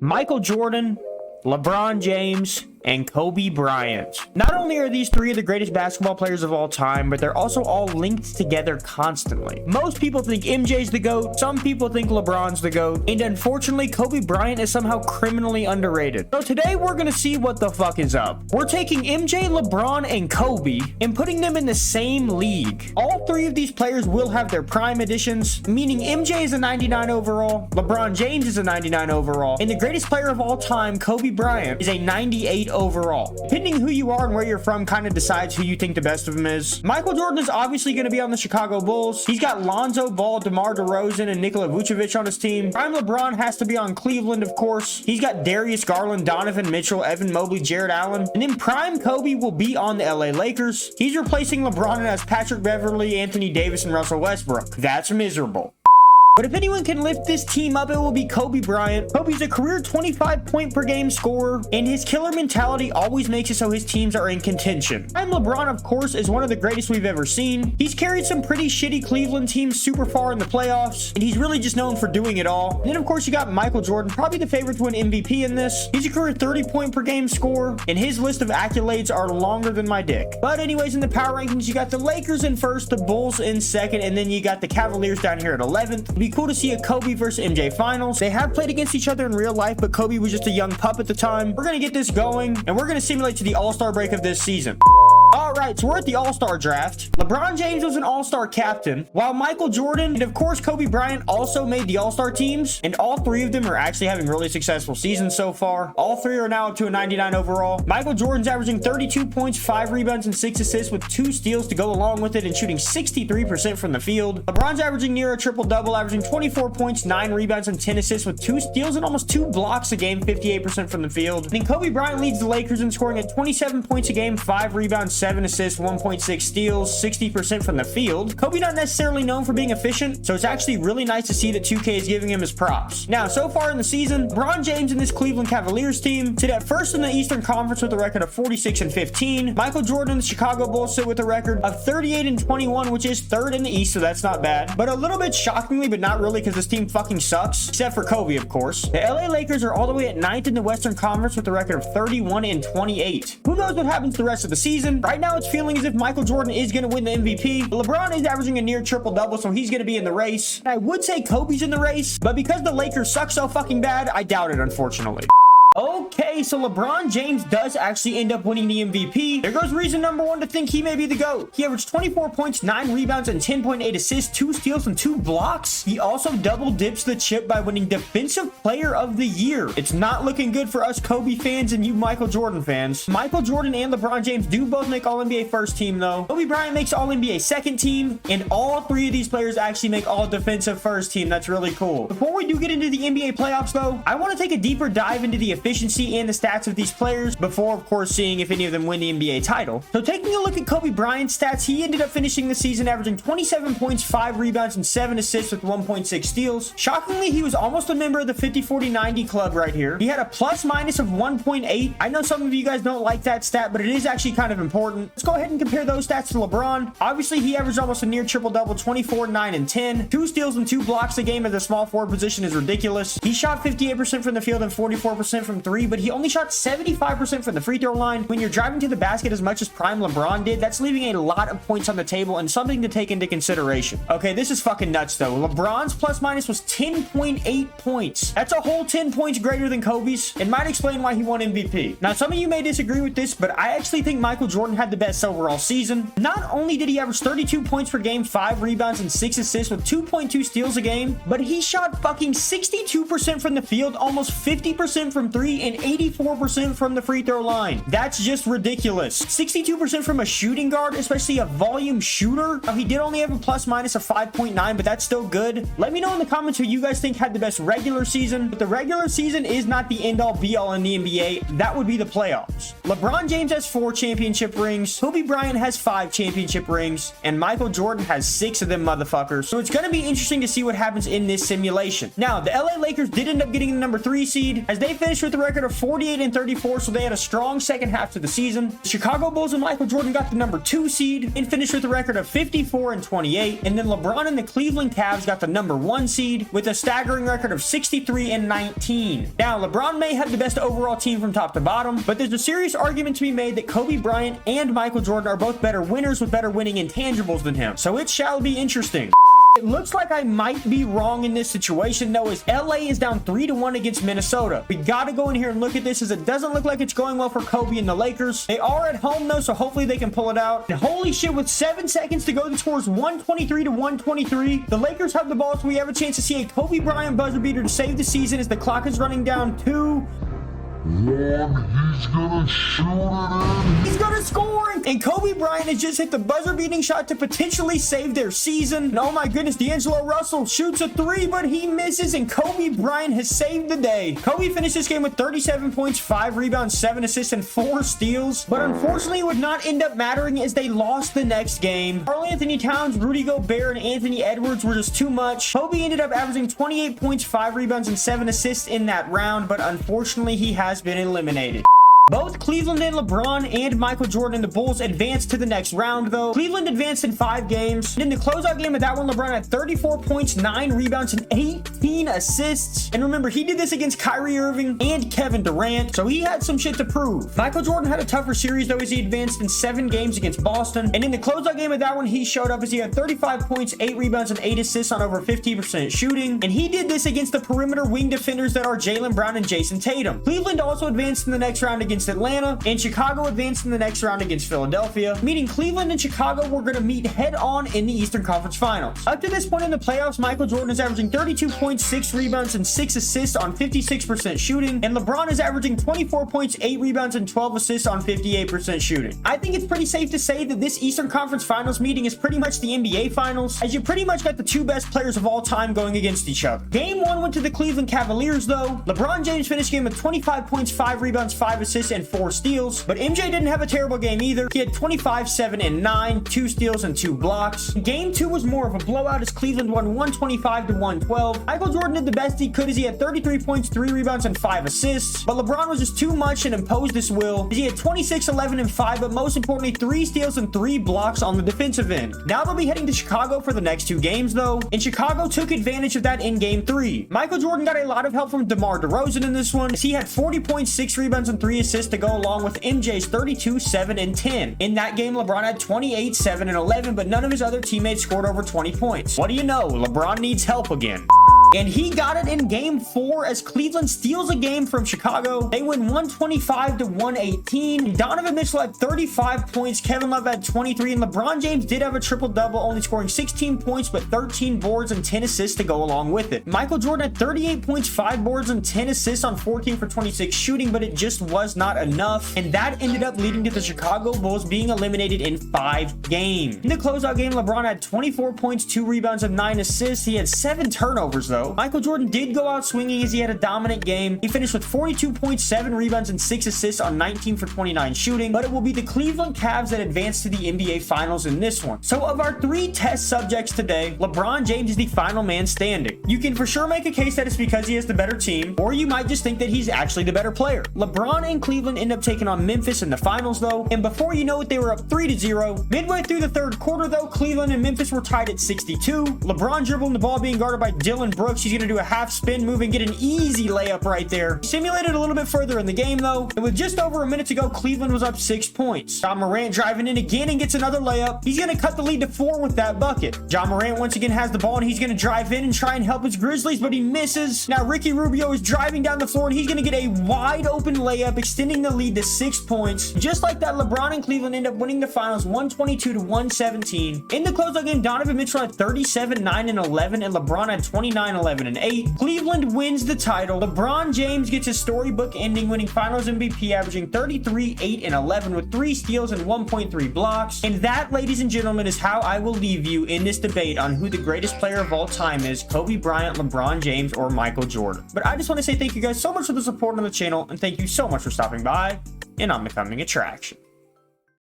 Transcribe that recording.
Michael Jordan, LeBron James, and Kobe Bryant. Not only are these three of the greatest basketball players of all time, but they're also all linked together constantly. Most people think MJ's the GOAT, some people think LeBron's the GOAT, and unfortunately, Kobe Bryant is somehow criminally underrated. So today, we're gonna see what the fuck is up. We're taking MJ, LeBron, and Kobe and putting them in the same league. All three of these players will have their prime editions, meaning MJ is a 99 overall, LeBron James is a 99 overall, and the greatest player of all time, Kobe Bryant, is a 98 overall. Depending who you are and where you're from kind of decides who you think the best of them is. Michael Jordan is obviously going to be on the Chicago Bulls. He's got Lonzo Ball, DeMar DeRozan, and Nikola Vucevic on his team. Prime LeBron has to be on Cleveland, of course. He's got Darius Garland, Donovan Mitchell, Evan Mobley, Jared Allen. And then prime Kobe will be on the LA Lakers. He's replacing LeBron and has Patrick Beverly, Anthony Davis, and Russell Westbrook. That's miserable. But if anyone can lift this team up, it will be Kobe Bryant. Kobe's a career 25 point per game scorer, and his killer mentality always makes it so his teams are in contention. And LeBron, of course, is one of the greatest we've ever seen. He's carried some pretty shitty Cleveland teams super far in the playoffs, and he's really just known for doing it all. And then, of course, you got Michael Jordan, probably the favorite to win MVP in this. He's a career 30 point per game scorer, and his list of accolades are longer than my dick. But anyways, in the power rankings, you got the Lakers in first, the Bulls in second, and then you got the Cavaliers down here at 11th. Cool to see a Kobe versus MJ finals. They have played against each other in real life, but Kobe was just a young pup at the time. We're gonna get this going, and we're gonna simulate to the All-Star break of this season. All right, so we're at the All-Star draft. LeBron James was an All-Star captain, while Michael Jordan and, of course, Kobe Bryant also made the All-Star teams, and all three of them are actually having really successful seasons so far. All three are now up to a 99 overall. Michael Jordan's averaging 32 points, 5 rebounds, and 6 assists with 2 steals to go along with it and shooting 63% from the field. LeBron's averaging near a triple-double, averaging 24 points, 9 rebounds, and 10 assists with 2 steals and almost 2 blocks a game, 58% from the field. And then Kobe Bryant leads the Lakers in scoring at 27 points a game, 5 rebounds, 7 assists, 1.6 steals, 60% from the field. Kobe not necessarily known for being efficient, so it's actually really nice to see that 2K is giving him his props. Now, so far in the season, LeBron James and this Cleveland Cavaliers team sit at first in the Eastern Conference with a record of 46-15. Michael Jordan and the Chicago Bulls sit with a record of 38-21, which is third in the East, so that's not bad. But a little bit shockingly, but not really, because this team fucking sucks, except for Kobe, of course. The LA Lakers are all the way at 9th in the Western Conference with a record of 31-28. Who knows what happens the rest of the season? Right now, it's feeling as if Michael Jordan is going to win the MVP. LeBron is averaging a near triple-double, so he's going to be in the race. And I would say Kobe's in the race, but because the Lakers suck so fucking bad, I doubt it, unfortunately. Okay, so LeBron James does actually end up winning the MVP. There goes reason number 1 to think he may be the GOAT. He averaged 24 points, 9 rebounds, and 10.8 assists, 2 steals, and 2 blocks. He also double dips the chip by winning Defensive Player of the Year. It's not looking good for us Kobe fans and you Michael Jordan fans. Michael Jordan and LeBron James do both make All-NBA first team, though. Kobe Bryant makes All-NBA second team, and all three of these players actually make All-Defensive first team. That's really cool. Before we do get into the NBA playoffs, though, I want to take a deeper dive into the efficiency and the stats of these players before, of course, seeing if any of them win the NBA title. So taking a look at Kobe Bryant's stats, he ended up finishing the season averaging 27 points, 5 rebounds, and 7 assists with 1.6 steals. Shockingly, he was almost a member of the 50-40-90 club right here. He had a plus-minus of 1.8. I know some of you guys don't like that stat, but it is actually kind of important. Let's go ahead and compare those stats to LeBron. Obviously, he averaged almost a near triple-double, 24, 9, and 10. 2 steals and 2 blocks a game at the small forward position is ridiculous. He shot 58% from the field and 44% from 3, but he only shot 75% from the free throw line. When you're driving to the basket as much as prime LeBron did, that's leaving a lot of points on the table and something to take into consideration. Okay, this is fucking nuts though. LeBron's plus minus was 10.8 points. That's a whole 10 points greater than Kobe's, and might explain why he won MVP. Now, some of you may disagree with this, but I actually think Michael Jordan had the best overall season. Not only did he average 32 points per game, 5 rebounds, and 6 assists with 2.2 steals a game, but he shot fucking 62% from the field, almost 50% from 3, and 84% from the free throw line. That's just ridiculous. 62% from a shooting guard, especially a volume shooter. Now, he did only have a plus minus of 5.9, but that's still good. Let me know in the comments who you guys think had the best regular season, but the regular season is not the end all be all in the NBA. That would be the playoffs. LeBron James has 4 championship rings, Kobe Bryant has 5 championship rings, and Michael Jordan has 6 of them motherfuckers. So it's going to be interesting to see what happens in this simulation. Now, the LA Lakers did end up getting the number 3 seed as they finished with a record of 48 and 34, so they had a strong second half to the season. The Chicago Bulls and Michael Jordan got the number 2 seed and finished with a record of 54 and 28. And then LeBron and the Cleveland Cavs got the number 1 seed with a staggering record of 63 and 19. Now, LeBron may have the best overall team from top to bottom, but there's a serious argument to be made that Kobe Bryant and Michael Jordan are both better winners with better winning intangibles than him. So it shall be interesting. It looks like I might be wrong in this situation though, as LA is down 3-1 against Minnesota. We gotta go in here and look at this, as it doesn't look like it's going well for Kobe and the Lakers. They are at home though, so hopefully they can pull it out. And holy shit, with 7 seconds to go, the score is 123-123. The Lakers have the ball, so we have a chance to see a Kobe Bryant buzzer beater to save the season as the clock is running down 2-1. He's gonna shoot it in. He's gonna score. And Kobe Bryant has just hit the buzzer beating shot to potentially save their season. And oh my goodness, D'Angelo Russell shoots a 3, but he misses, and Kobe Bryant has saved the day. Kobe finished this game with 37 points, 5 rebounds, 7 assists, and 4 steals. But unfortunately, it would not end up mattering as they lost the next game. Karl-Anthony Towns, Rudy Gobert, and Anthony Edwards were just too much. Kobe ended up averaging 28 points, 5 rebounds, and 7 assists in that round, but unfortunately, he has been eliminated. Both Cleveland and LeBron and Michael Jordan and the Bulls advanced to the next round, though. Cleveland advanced in 5 games. In the closeout game of that one, LeBron had 34 points, 9 rebounds, and 18 assists. And remember, he did this against Kyrie Irving and Kevin Durant, so he had some shit to prove. Michael Jordan had a tougher series, though, as he advanced in 7 games against Boston. And in the closeout game of that one, he showed up as he had 35 points, 8 rebounds, and 8 assists on over 50% shooting. And he did this against the perimeter wing defenders that are Jaylen Brown and Jason Tatum. Cleveland also advanced in the next round against Atlanta, and Chicago advanced in the next round against Philadelphia, meaning Cleveland and Chicago were going to meet head on in the Eastern Conference Finals. Up to this point in the playoffs, Michael Jordan is averaging 32 points, 6 rebounds, and 6 assists on 56% shooting, and LeBron is averaging 24 points, 8 rebounds, and 12 assists on 58% shooting. I think it's pretty safe to say that this Eastern Conference Finals meeting is pretty much the NBA Finals, as you pretty much got the 2 best players of all time going against each other. Game 1 went to the Cleveland Cavaliers, though. LeBron James finished the game with 25 points, 5 rebounds, 5 assists, and 4 steals, but MJ didn't have a terrible game either. He had 25, 7, and 9, 2 steals, and 2 blocks. Game 2 was more of a blowout as Cleveland won 125-112. Michael Jordan did the best he could as he had 33 points, 3 rebounds, and 5 assists, but LeBron was just too much and imposed his will as he had 26, 11, and 5, but most importantly, 3 steals and 3 blocks on the defensive end. Now they'll be heading to Chicago for the next 2 games, though, and Chicago took advantage of that in Game 3. Michael Jordan got a lot of help from DeMar DeRozan in this one as he had 40 points, 6 rebounds, and 3 assists to go along with MJ's 32, 7, and 10. In that game, LeBron had 28, 7, and 11, but none of his other teammates scored over 20 points. What do you know? LeBron needs help again. And he got it in Game 4 as Cleveland steals a game from Chicago. They win 125-118. Donovan Mitchell had 35 points. Kevin Love had 23. And LeBron James did have a triple-double, only scoring 16 points, but 13 boards and 10 assists to go along with it. Michael Jordan had 38 points, 5 boards, and 10 assists on 14 for 26 shooting, but it just was not enough. And that ended up leading to the Chicago Bulls being eliminated in 5 games. In the closeout game, LeBron had 24 points, 2 rebounds, and 9 assists. He had 7 turnovers, though. Michael Jordan did go out swinging as he had a dominant game. He finished with 42 points, 7 rebounds, and 6 assists on 19 for 29 shooting, but it will be the Cleveland Cavs that advance to the NBA Finals in this one. So of our 3 test subjects today, LeBron James is the final man standing. You can for sure make a case that it's because he has the better team, or you might just think that he's actually the better player. LeBron and Cleveland end up taking on Memphis in the finals, though, and before you know it, they were up 3-0. Midway through the 3rd quarter, though, Cleveland and Memphis were tied at 62. LeBron dribbling the ball being guarded by Dylan Brooks. He's going to do a half spin move and get an easy layup right there. Simulated a little bit further in the game, though, and with just over a minute to go, Cleveland was up 6 points. Ja Morant driving in again and gets another layup. He's going to cut the lead to 4 with that bucket. Ja Morant once again has the ball, and he's going to drive in and try and help his Grizzlies, but he misses. Now Ricky Rubio is driving down the floor, and he's going to get a wide open layup, extending the lead to 6 points. Just like that, LeBron and Cleveland end up winning the finals 122-117. In the closeout game, Donovan Mitchell had 37, 9, and 11, and LeBron had 29, 11, and 8. Cleveland wins the title. LeBron James gets his storybook ending, winning Finals MVP, averaging 33, 8, and 11 with 3 steals and 1.3 blocks. And that, ladies and gentlemen, is how I will leave you in this debate on who the greatest player of all time is, Kobe Bryant, LeBron James, or Michael Jordan. But I just want to say thank you guys so much for the support on the channel, and thank you so much for stopping by, and I'm becoming attraction.